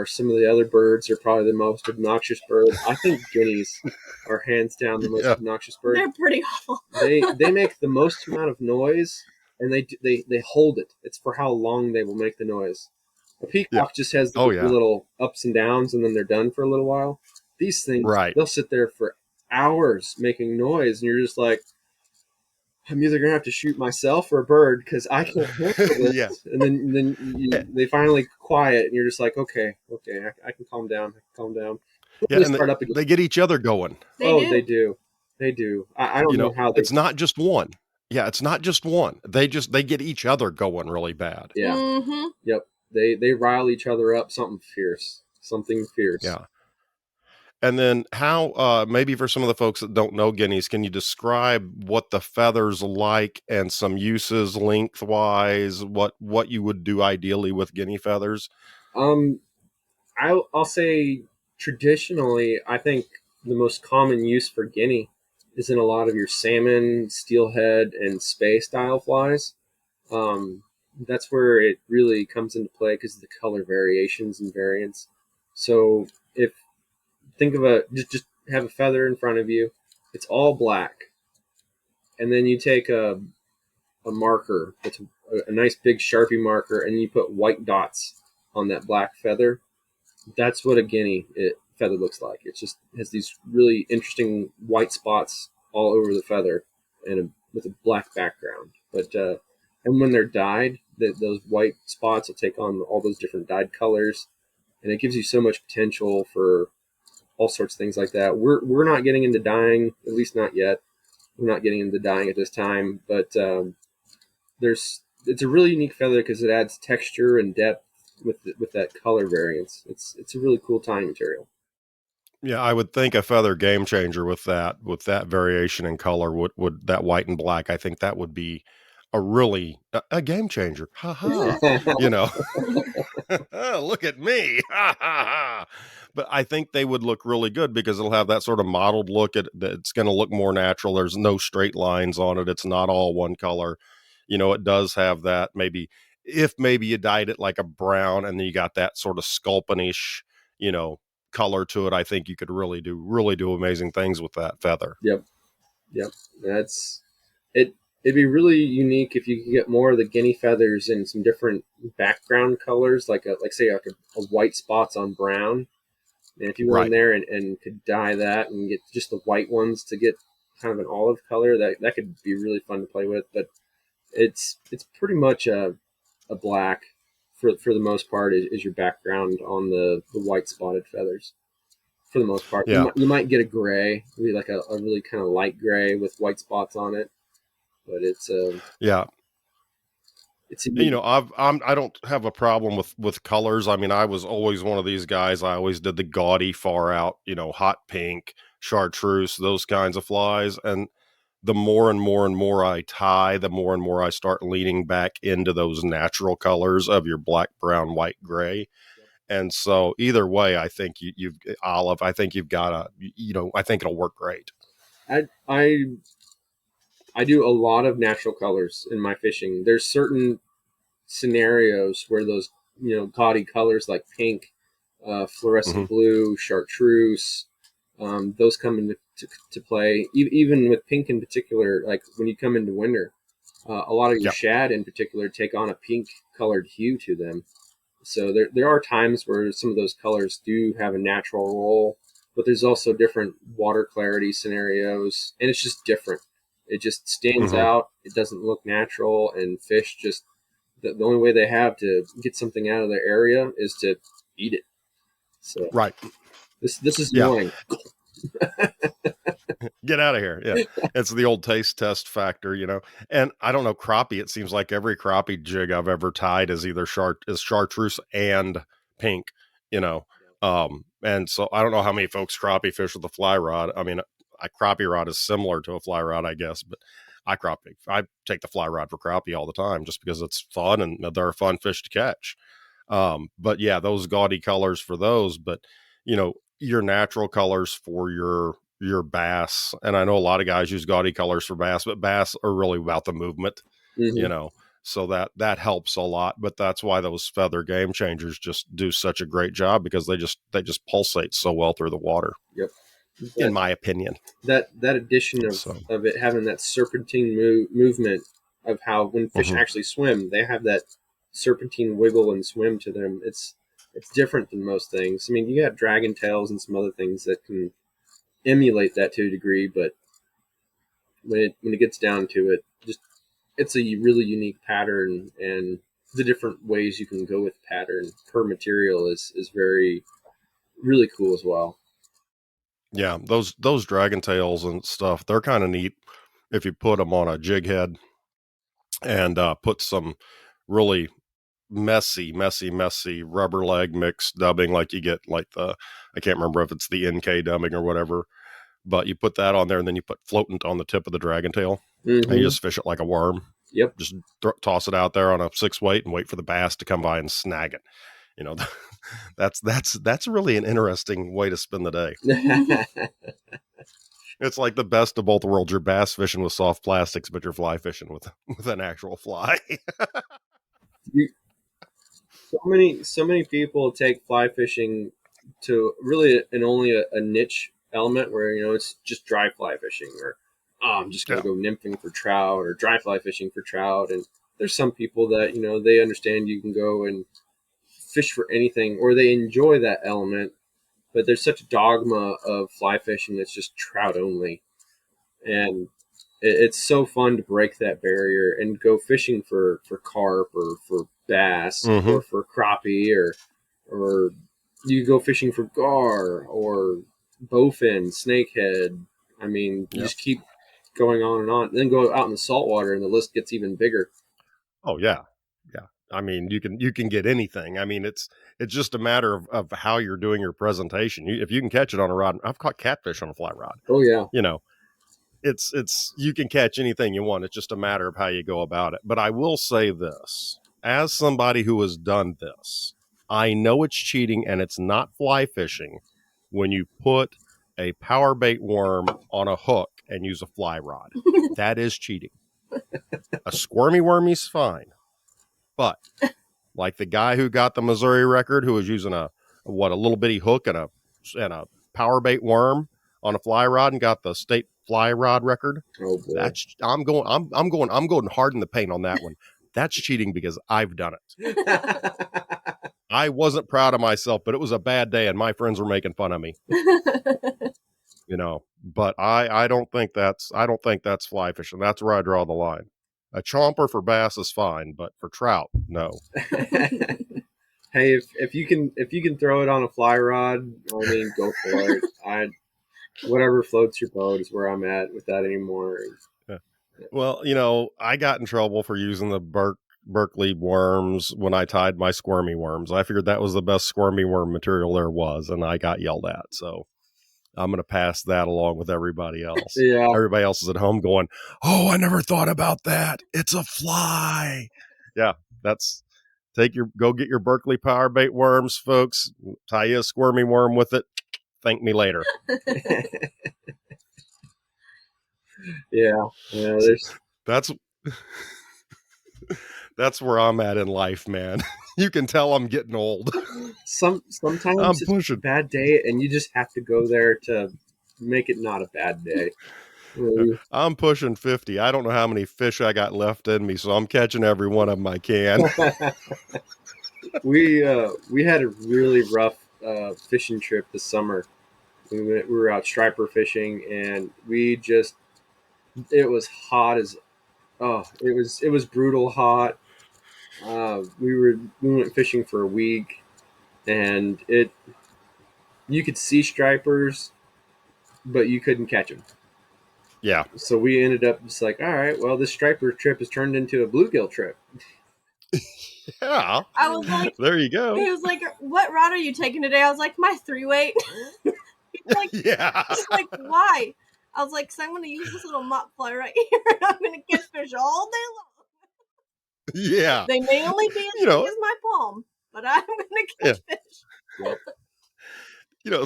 some of the other birds are probably the most obnoxious bird. I think guineas are hands down the most yeah, obnoxious bird. They're pretty awful. They make the most amount of noise, and they hold it. It's for how long they will make the noise. A peacock yeah. just has the Oh yeah. little ups and downs, and then they're done for a little while. These things, Right. they'll sit there for hours making noise, and you're just like, I'm either gonna have to shoot myself or a bird because I can't handle this. Yeah. And then they finally quiet, and you're just like, okay, I can calm down. Yeah, They and start up again. they get each other going. They do. They do. I don't know how they. It's not just one. Yeah, it's not just one. They get each other going really bad. Yeah. Mm-hmm. Yep. They rile each other up. Something fierce. Yeah. And then how, maybe for some of the folks that don't know guineas, can you describe what the feathers like and some uses lengthwise, what you would do ideally with guinea feathers? Um, I'll say traditionally, I think the most common use for guinea is in a lot of your salmon, steelhead, and spay style flies. Um, that's where it really comes into play because of the color variations and variants. So if think of just have a feather in front of you, it's all black, and then you take a marker that's a nice big Sharpie marker, and you put white dots on that black feather. That's what a guinea feather looks like. It just has these really interesting white spots all over the feather, and with a black background. But and when they're dyed, those white spots will take on all those different dyed colors, and it gives you so much potential for all sorts of things like that. We're not getting into dyeing, at least not yet. We're not getting into dyeing at this time, but it's a really unique feather because it adds texture and depth with that color variance. It's a really cool tying material. Yeah, I would think a feather game changer with that variation in color would that white and black. I think that would be a game changer. Ha ha. You know. Look at me. Ha ha ha. But I think they would look really good because it'll have that sort of mottled look. It's going to look more natural. There's no straight lines on it. It's not all one color. It does have that maybe you dyed it like a brown and then you got that sort of sculpinish, color to it. I think you could really do amazing things with that feather. Yep. That's it. It'd be really unique if you could get more of the guinea feathers in some different background colors, like say a white spots on brown. And if you went in Right. there and could dye that and get just the white ones to get kind of an olive color, that could be really fun to play with. But it's pretty much a black for the most part is your background on the white spotted feathers. For the most part, Yeah. you might get a gray, maybe like a really kind of light gray with white spots on it, but Yeah. it's a You know, I don't have a problem with colors. I mean, I was always one of these guys. I always did the gaudy, far out, you know, hot pink, chartreuse, those kinds of flies. And the more and more and more I tie, the more and more I start leaning back into those natural colors of your black, brown, white, gray. And so either way, I think you've olive. I think you've got a, you know, I think it'll work great. I I do a lot of natural colors in my fishing. There's certain scenarios where those gaudy colors like pink, Hmm. fluorescent blue, chartreuse, those come into to play. Even with pink in particular, like when you come into winter, a lot of your Yeah. shad in particular take on a pink colored hue to them. So there are times where some of those colors do have a natural role, but there's also different water clarity scenarios, and it's just different. It just stands Hmm. out. It doesn't look natural, and fish just the only way they have to get something out of their area is to eat it. So Right. this is Yeah. annoying. Get out of here. Yeah. It's the old taste test factor, you know. And I don't know, crappie, it seems like every crappie jig I've ever tied is either chartreuse and pink, you know. And so I don't know how many folks crappie fish with a fly rod. I mean, a crappie rod is similar to a fly rod, I guess, but I take the fly rod for crappie all the time just because it's fun and they're a fun fish to catch. But yeah, those gaudy colors for those, but you know, your natural colors for your bass. And I know a lot of guys use gaudy colors for bass, but bass are really about the movement, you Hmm. know. So that helps a lot, but that's why those feather game changers just do such a great job because they just pulsate so well through the water, Yep. in That my opinion. that addition So, of it having that serpentine movement of how when fish mhm. actually swim, they have that serpentine wiggle and swim to them. It's different than most things. I mean, you got dragon tails and some other things that can emulate that to a degree, but when it gets down to it, just it's a really unique pattern, and the different ways you can go with pattern per material is very really cool as well. Yeah, those dragon tails and stuff, they're kind of neat if you put them on a jig head and put some really messy rubber leg mix dubbing like you get like I can't remember if it's the NK dubbing or whatever, but you put that on there and then you put floatant on the tip of the dragon tail and you Hmm. just fish it like a worm. Yep. Just toss it out there on a 6 weight and wait for the bass to come by and snag it. You know, that's really an interesting way to spend the day. It's like the best of both worlds. You're bass fishing with soft plastics, but you're fly fishing with with an actual fly. So many people take fly fishing to really and only a niche element where it's just dry fly fishing, or I'm just going Yeah. to go nymphing for trout or dry fly fishing for trout. And there's some people that they understand you can go and fish for anything, or they enjoy that element, but there's such a dogma of fly fishing that's just trout only. And it's so fun to break that barrier and go fishing for carp or for bass Hmm. or for crappie, or you go fishing for gar or bowfin, snakehead. I mean, you Yeah. just keep going on and on. Then go out in the saltwater, and the list gets even bigger. Oh yeah. Yeah. I mean, you can get anything. I mean, it's just a matter of how you're doing your presentation. If you can catch it on a rod, I've caught catfish on a fly rod. Oh yeah. You know, it's you can catch anything you want. It's just a matter of how you go about it. But I will say this, as somebody who has done this, I know it's cheating and it's not fly fishing when you put a power bait worm on a hook and use a fly rod. That is cheating. A squirmy wormy's fine, but like the guy who got the Missouri record, who was using a little bitty hook and a power bait worm on a fly rod and got the state fly rod record. Oh boy. That's I'm going hard in the paint on that one. That's cheating because I've done it. I wasn't proud of myself, but it was a bad day and my friends were making fun of me, you know. But I don't think that's fly fishing. That's where I draw the line. A chomper for bass is fine, but for trout, no. Hey, if you can throw it on a fly rod, I mean, go for it. Whatever floats your boat is where I'm at with that anymore. Yeah. Well, I got in trouble for using the Berkeley worms when I tied my squirmy worms. I figured that was the best squirmy worm material there was, and I got yelled at. So I'm going to pass that along with everybody else. Yeah. Everybody else is at home going, "Oh, I never thought about that. It's a fly." Yeah, go get your Berkeley power bait worms, folks. Tie you a squirmy worm with it. Thank me later. Yeah. That's that's where I'm at in life, man. You can tell I'm getting old. Sometimes I'm it's pushing. a bad day, and you just have to go there to make it not a bad day. I'm pushing 50. I don't know how many fish I got left in me, so I'm catching every one of them I can. We had a really rough fishing trip this summer. We were out striper fishing, and it was hot as it was brutal hot. We went fishing for a week, and you could see stripers, but you couldn't catch them. Yeah. So we ended up just like, all right, well, this striper trip has turned into a bluegill trip. Yeah. I was like, there you go. He was like, "What rod are you taking today?" I was like, "My 3-weight." Yeah. He's like, "Why?" I was like, "Cause I'm gonna use this little mop fly right here, and I'm gonna catch fish all day long." Yeah. They may only be as big as my palm, but I'm gonna catch fish. Yep.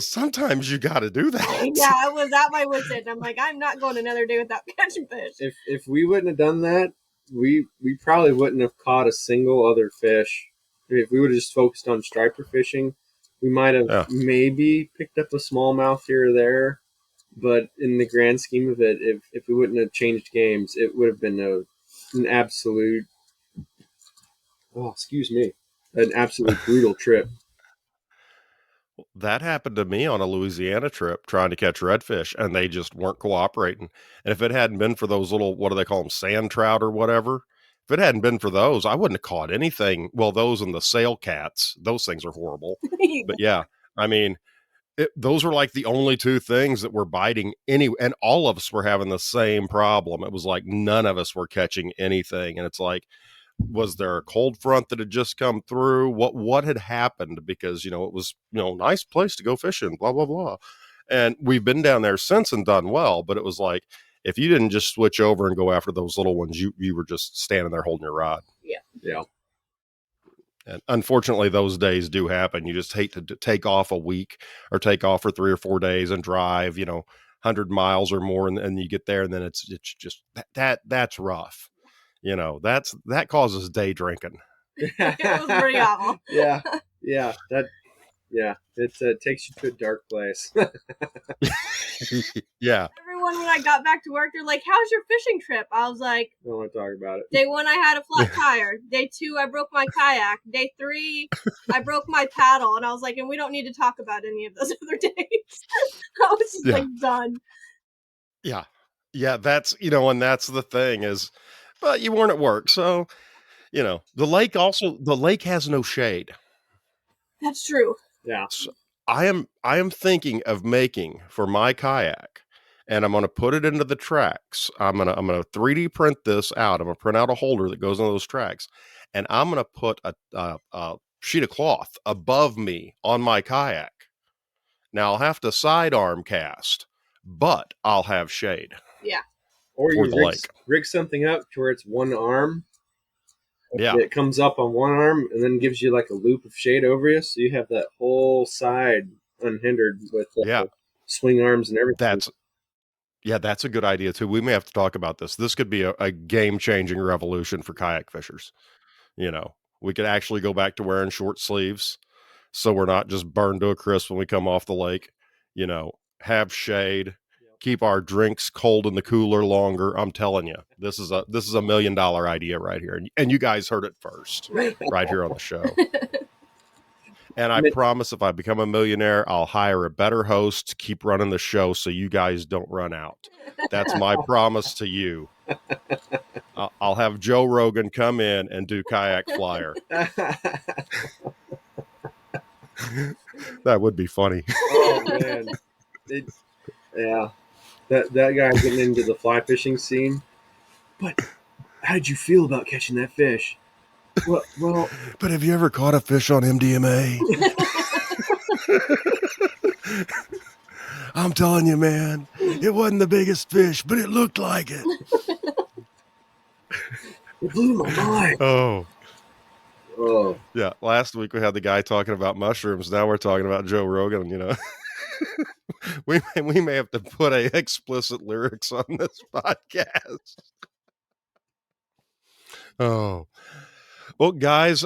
Sometimes you got to do that. Yeah, I was at my wit's end. I'm like, I'm not going another day without catching fish. If we wouldn't have done that, we probably wouldn't have caught a single other fish. If we would have just focused on striper fishing, we might have maybe picked up a smallmouth here or there. But in the grand scheme of it, if we wouldn't have changed games, it would have been an absolute an absolute brutal trip. That happened to me on a Louisiana trip trying to catch redfish, and they just weren't cooperating. And if it hadn't been for those little, what do they call them, sand trout or whatever, if it hadn't been for those, I wouldn't have caught anything. Well, those and the sail cats, those things are horrible. But yeah, I mean, those were like the only two things that were biting and all of us were having the same problem. It was like none of us were catching anything. And it's like, was there a cold front that had just come through? What had happened? Because, it was, nice place to go fishing, blah, blah, blah. And we've been down there since and done well, but it was like, if you didn't just switch over and go after those little ones, you were just standing there holding your rod. Yeah. Yeah. And unfortunately, those days do happen. You just hate to take off a week or take off for 3 or 4 days and drive, 100 miles or more. And you get there and then it's just that's rough. That causes day drinking. It was pretty awful. Yeah. It takes you to a dark place. Yeah. Everyone, when I got back to work, they're like, "How's your fishing trip?" I was like, I don't want to talk about it. Day 1, I had a flat tire. Day 2, I broke my kayak. Day 3, I broke my paddle. And I was like, and we don't need to talk about any of those other days. I was just like done. Yeah. Yeah, that's, and that's the thing is, but you weren't at work. So, the lake has no shade. That's true. Yeah. So I am thinking of making for my kayak, and I'm going to put it into the tracks. I'm going to 3D print this out. I'm going to print out a holder that goes into those tracks, and I'm going to put a sheet of cloth above me on my kayak. Now I'll have to sidearm cast, but I'll have shade. Yeah. Or you rig something up to where it's one arm. Yeah. It comes up on one arm and then gives you like a loop of shade over you, so you have that whole side unhindered with swing arms and everything. That's a good idea too. We may have to talk about this. This could be a game-changing revolution for kayak fishers. We could actually go back to wearing short sleeves, so we're not just burned to a crisp when we come off the lake. Have shade, keep our drinks cold in the cooler longer. I'm telling you, this is a $1 million idea right here, and you guys heard it first, right here on the show. And I promise, if I become a millionaire, I'll hire a better host to keep running the show so you guys don't run out. That's my promise to you. I'll have Joe Rogan come in and do kayak flyer. That would be funny. Oh man, yeah, that guy getting into the fly fishing scene. But how did you feel about catching that fish? Well, But have you ever caught a fish on MDMA? I'm telling you, man, it wasn't the biggest fish, but it looked like it. it blew my mind. Oh, Oh, yeah. Last week we had the guy talking about mushrooms. Now we're talking about Joe Rogan. We may have to put a explicit lyrics on this podcast. Oh, well, guys,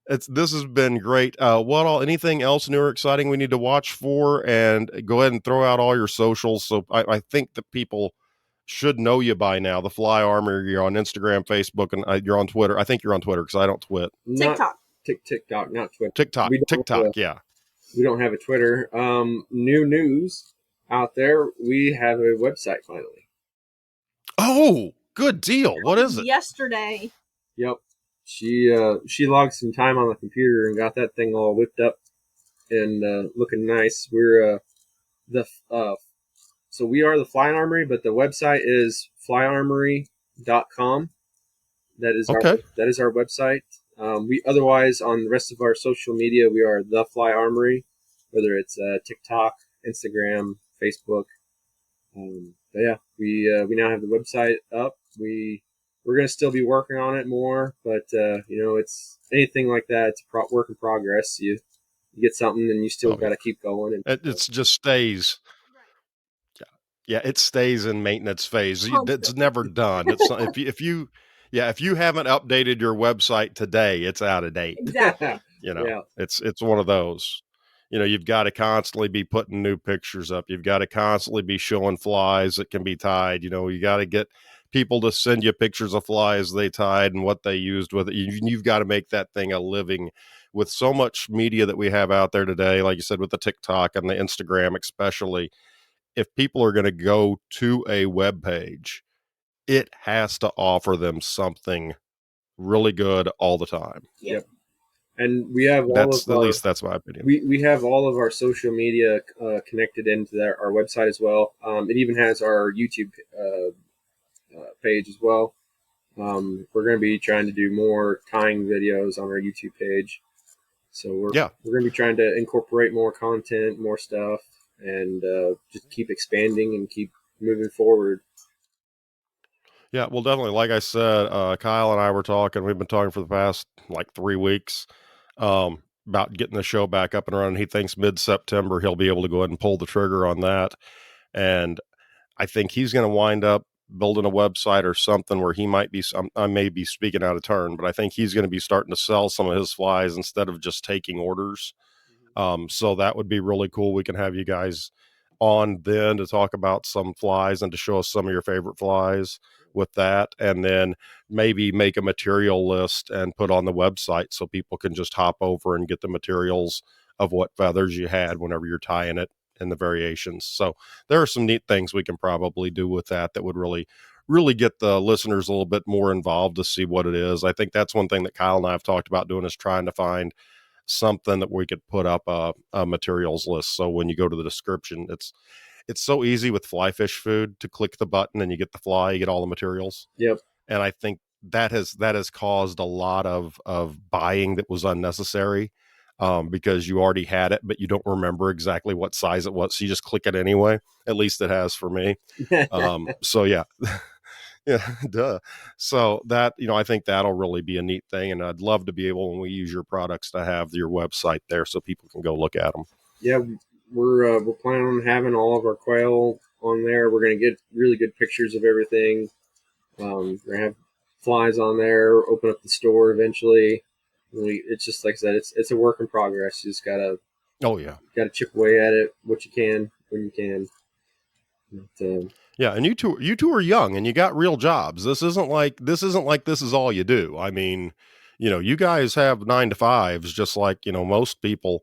this has been great. Anything else new or exciting we need to watch for? And go ahead and throw out all your socials. So I think that people should know you by now. The Fly Armory. You're on Instagram, Facebook, and you're on Twitter. I think you're on Twitter because I don't twit. TikTok. TikTok, not Twitter. TikTok. Yeah. We don't have a Twitter. New news out there. We have a website finally. Oh, good deal. What is it? Yesterday. Yep. She logged some time on the computer and got that thing all whipped up and looking nice. We're so we are the Fly Armory, but the website is flyarmory.com. That is our website. We otherwise on the rest of our social media we are the Fly Armory, whether it's TikTok, Instagram, Facebook. But yeah, we now have the website up. We're gonna still be working on it more, but it's anything like that. It's a work in progress. You get something, and you still got to keep going. And it just stays. Yeah, it stays in maintenance phase. It's never done. It's if you haven't updated your website today, it's out of date. Exactly. It's one of those. You've got to constantly be putting new pictures up. You've got to constantly be showing flies that can be tied. You got to get people to send you pictures of flies they tied and what they used with it. You've got to make that thing a living. With so much media that we have out there today, like you said, with the TikTok and the Instagram especially, if people are going to go to a web page, it has to offer them something really good all the time. Yep. And we have at least that's my opinion. We have all of our social media connected into our website as well. It even has our YouTube page as well. We're going to be trying to do more tying videos on our YouTube page. So we're going to be trying to incorporate more content, more stuff, and just keep expanding and keep moving forward. Yeah, well, definitely. Like I said, Kyle and I were talking. We've been talking for the past 3 weeks about getting the show back up and running. He thinks mid-September he'll be able to go ahead and pull the trigger on that. And I think he's going to wind up building a website or something where he might be, I may be speaking out of turn, but I think he's going to be starting to sell some of his flies instead of just taking orders. So that would be really cool. We can have you guys on then to talk about some flies and to show us some of your favorite flies with that, and then maybe make a material list and put on the website so people can just hop over and get the materials of what feathers you had whenever you're tying it and the variations. So there are some neat things we can probably do with that would really get the listeners a little bit more involved to see what it is. I think that's one thing that Kyle and I have talked about doing, is trying to find something that we could put up a materials list. So when you go to the description, it's so easy with fly fish food to click the button and you get the fly, you get all the materials. Yep. And I think that has caused a lot of buying that was unnecessary, because you already had it, but you don't remember exactly what size it was. So you just click it anyway. At least it has for me. So yeah. Yeah, duh. So that, I think that'll really be a neat thing. And I'd love to be able, when we use your products, to have your website there so people can go look at them. Yeah, we're planning on having all of our quail on there. We're going to get really good pictures of everything. We're going to have flies on there, open up the store eventually. It's just, like I said, it's a work in progress. You just got to chip away at it what you can, when you can. But, yeah, and you two are young and you got real jobs. This isn't like this is all you do. I mean, you guys have 9 to 5s, just like, most people.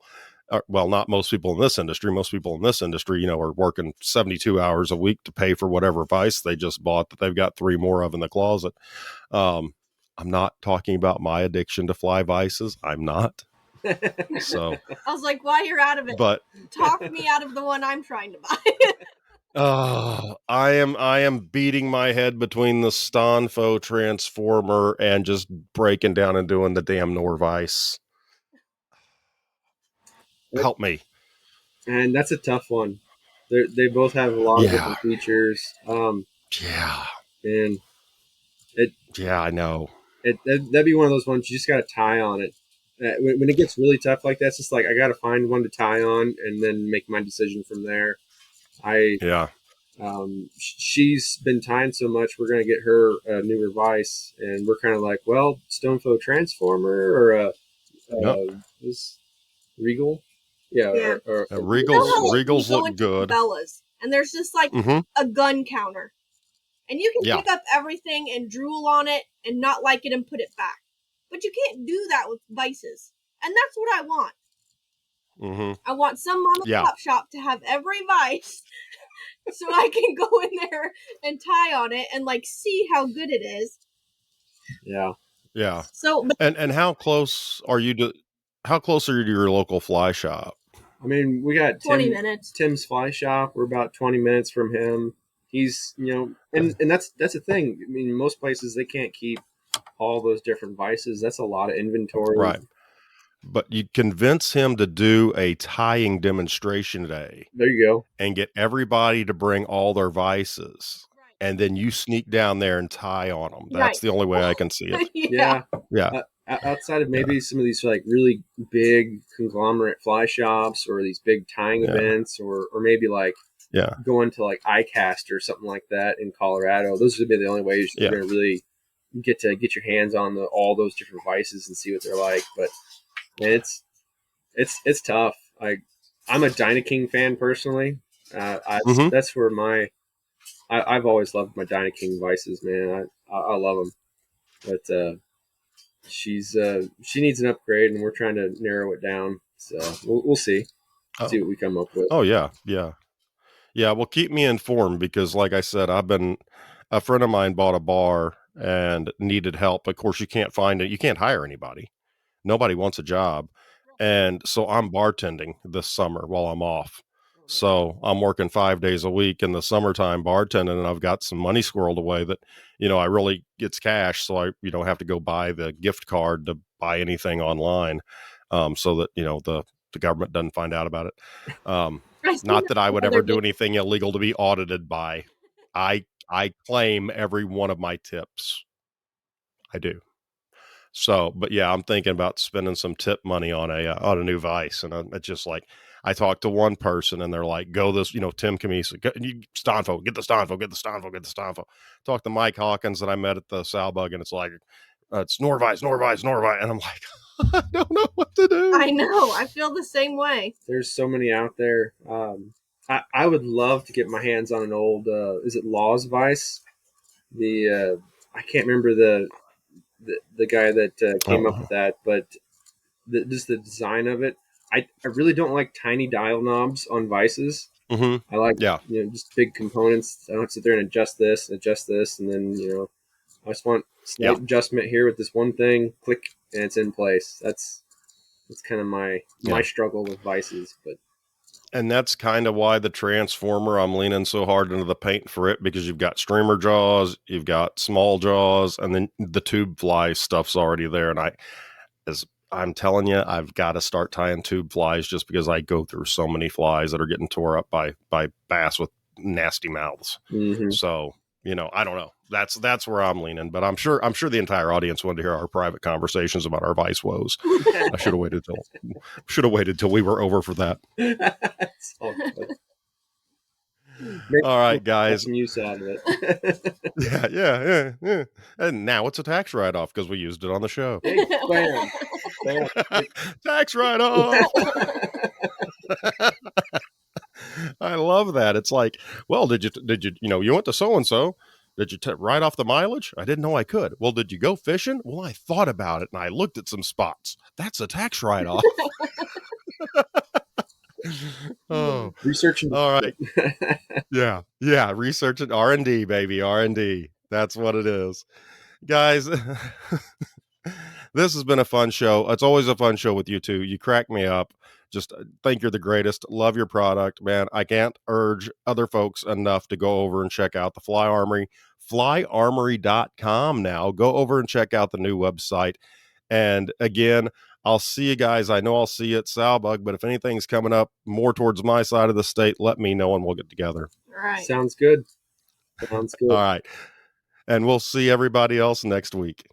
well, not most people in this industry. Most people in this industry, are working 72 hours a week to pay for whatever vise they just bought that they've got 3 more of in the closet. I'm not talking about my addiction to fly vices. I'm not. So, I was like, while you're out of it, but talk me out of the one I'm trying to buy. I am beating my head between the Stonfo transformer and just breaking down and doing the damn Norvice. Help me. And that's a tough one. They both have a lot of Yeah. different features. Yeah. And Yeah, I know. that'd be one of those ones you just got to tie on it. When it gets really tough like that, it's just like I got to find one to tie on and then make my decision from there. Yeah. She's been tying so much, we're gonna get her a newer vise, and we're kind of like, well, Stonefo Transformer or Yep. this Regal, yeah, Yeah. or Regals You go look into good. Cabela's, and there's just like Mm-hmm. a gun counter, and you can Yeah. pick up everything and drool on it and not like it and put it back. But you can't do that with vices, and that's what I want. Mm-hmm. I want some mom and Yeah. pop shop to have every vice, so I can go in there and tie on it and like see how good it is. yeah. Yeah. So, but And how close are you to your local fly shop? I mean, we got 20 minutes. Tim's Fly Shop. We're about 20 minutes from him. He's and that's the thing. I mean, most places they can't keep all those different vices. That's a lot of inventory. Right. But you convince him to do a tying demonstration day There you go. and get everybody to bring all their vices. Right. And then you sneak down there and tie on them. That's Right. the only way I can see it. Yeah. Yeah. Outside of maybe some of these like really big conglomerate fly shops or these big tying Yeah. events or maybe like Yeah. going to like iCast or something like that in Colorado, those would be the only ways you're Yeah. going to really get your hands on all those different vices and see what they're like. But man, it's tough. I'm a Dyna King fan personally. Mhm. That's where I've always loved my Dyna King vices, man. I love them, but she needs an upgrade, and we're trying to narrow it down. So we'll see Oh. what we come up with. Oh yeah. Yeah. Yeah. Well, keep me informed because like I said, a friend of mine bought a bar and needed help. Of course, you can't find it. You can't hire anybody. Nobody wants a job. And so I'm bartending this summer while I'm off. So I'm working 5 days a week in the summertime bartending, and I've got some money squirreled away that, I really it's cash. So I, have to go buy the gift card to buy anything online. So that, the government doesn't find out about it. Not that I would ever do anything illegal to be audited by. I claim every one of my tips. I do. So, but yeah, I'm thinking about spending some tip money on a new vice, and it's just like I talked to one person, and they're like, "Go this, Tim Camisa, Stonfo, get the Stonfo, get the Stonfo, get the Stonfo." Talked to Mike Hawkins that I met at the Salbug, and it's like it's Norvice, and I'm like, I don't know what to do. I know, I feel the same way. There's so many out there. I would love to get my hands on an old is it Laws vice? I can't remember the guy that came up with that, but just the design of it. I really don't like tiny dial knobs on vices. Mm-hmm. I like Yeah. Just big components. I don't have to sit there and adjust this, and then I just want slight adjustment here with this one thing, click, and it's in place. That's kind of my struggle with vices, And that's kind of why the transformer, I'm leaning so hard into the paint for it, because you've got streamer jaws, you've got small jaws, and then the tube fly stuff's already there. And as I'm telling you, I've got to start tying tube flies just because I go through so many flies that are getting tore up by bass with nasty mouths. Mm-hmm. So, I don't know. That's where I'm leaning, but I'm sure the entire audience wanted to hear our private conversations about our vice woes. I should have waited till we were over for that. All right, guys. Some use out of it. Yeah. And now it's a tax write-off because we used it on the show. Hey, bam. Tax write-off. I love that. It's like, well, did you you went to so-and-so. Did you write off the mileage? I didn't know I could. Well, did you go fishing? Well, I thought about it and I looked at some spots. That's a tax write-off. Oh, Research and all right. Yeah. Research and R&D, baby. R&D. That's what it is. Guys, this has been a fun show. It's always a fun show with you two. You crack me up. Just think you're the greatest. Love your product, man. I can't urge other folks enough to go over and check out the Fly Armory, flyarmory.com now. Go over and check out the new website. And again, I'll see you guys. I know I'll see you at Salbug, but if anything's coming up more towards my side of the state, let me know and we'll get together. Right. Sounds good. Sounds good. All right. And we'll see everybody else next week.